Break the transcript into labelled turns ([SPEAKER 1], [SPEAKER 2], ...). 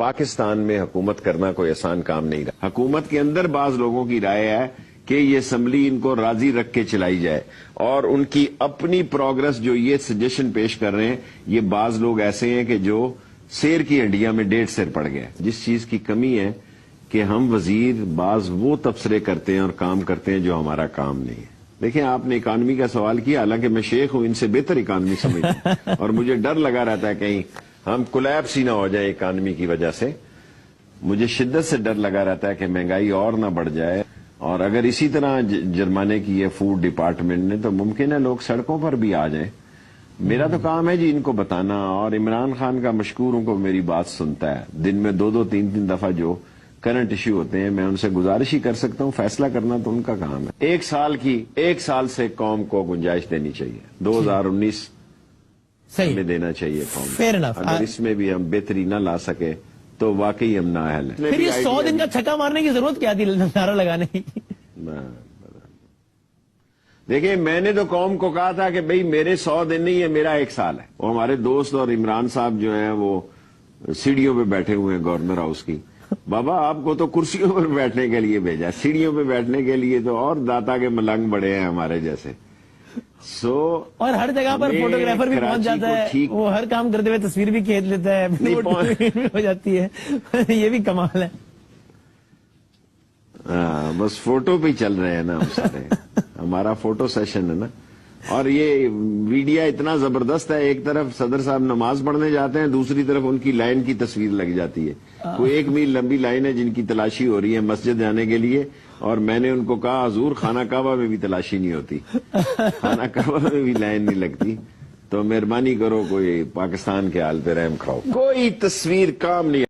[SPEAKER 1] پاکستان میں حکومت کرنا کوئی آسان کام نہیں رہا. حکومت کے اندر بعض لوگوں کی رائے ہے کہ یہ اسمبلی ان کو راضی رکھ کے چلائی جائے اور ان کی اپنی پروگرس جو یہ سجیشن پیش کر رہے ہیں, یہ بعض لوگ ایسے ہیں کہ جو سیر کی ہڈیاں میں 1.5 سیر پڑ گیا. جس چیز کی کمی ہے کہ ہم وزیر بعض وہ تبصرے کرتے ہیں اور کام کرتے ہیں جو ہمارا کام نہیں ہے. دیکھیں, آپ نے اکانومی کا سوال کیا, حالانکہ میں شیخ ہوں, ان سے بہتر اکانومی سمجھتا ہوں اور مجھے ڈر لگا رہتا ہے کہیں ہم کولیپس ہی نہ ہو جائے اکانومی کی وجہ سے. مجھے شدت سے ڈر لگا رہتا ہے کہ مہنگائی اور نہ بڑھ جائے, اور اگر اسی طرح جرمانے کی ہے فوڈ ڈپارٹمنٹ نے تو ممکن ہے لوگ سڑکوں پر بھی آ جائیں. میرا تو کام ہے جی ان کو بتانا, اور عمران خان کا مشکور ہوں کو میری بات سنتا ہے. دن میں 2-3 دفعہ جو کرنٹ ایشو ہوتے ہیں میں ان سے گزارش ہی کر سکتا ہوں, فیصلہ کرنا تو ان کا کام ہے. 1 سال سے قوم کو گنجائش دینی چاہیے, 2019 میں دینا چاہیے قوم. اگر اس میں بھی ہم بہتری نہ لا سکے تو واقعی ہم نااہل ہیں.
[SPEAKER 2] پھر یہ 100 دن کا چھکا مارنے کی ضرورت کیا تھی نعرہ لگانے کی؟
[SPEAKER 1] دیکھیں, میں نے تو قوم کو کہا تھا کہ بھئی میرے 100 دن نہیں ہے, میرا 1 سال ہے. وہ ہمارے دوست اور عمران صاحب جو ہیں وہ سیڑھیوں پہ بیٹھے ہوئے ہیں گورنر ہاؤس کی. بابا آپ کو تو کرسیوں پر بیٹھنے کے لیے بھیجا, سیڑھیوں پہ بیٹھنے کے لیے تو اور داتا کے ملنگ بڑے ہیں ہمارے جیسے.
[SPEAKER 2] اور ہر جگہ پر فوٹوگرافر بھی پہنچ جاتا ہے, وہ ہر کام کرتے ہوئے تصویر بھی کھینچ لیتا ہے, ہو جاتی ہے. یہ بھی کمال ہے.
[SPEAKER 1] بس فوٹو پہ چل رہے ہیں نا ہم سارے, ہمارا فوٹو سیشن ہے نا. اور یہ میڈیا اتنا زبردست ہے, ایک طرف صدر صاحب نماز پڑھنے جاتے ہیں, دوسری طرف ان کی لائن کی تصویر لگ جاتی ہے. کوئی 1 میل لمبی لائن ہے جن کی تلاشی ہو رہی ہے مسجد جانے کے لیے, اور میں نے ان کو کہا حضور خانہ کعبہ میں بھی تلاشی نہیں ہوتی, خانہ کعبہ میں بھی لائن نہیں لگتی, تو مہربانی کرو کوئی پاکستان کے حال پہ رحم کھاؤ. کوئی تصویر کام نہیں.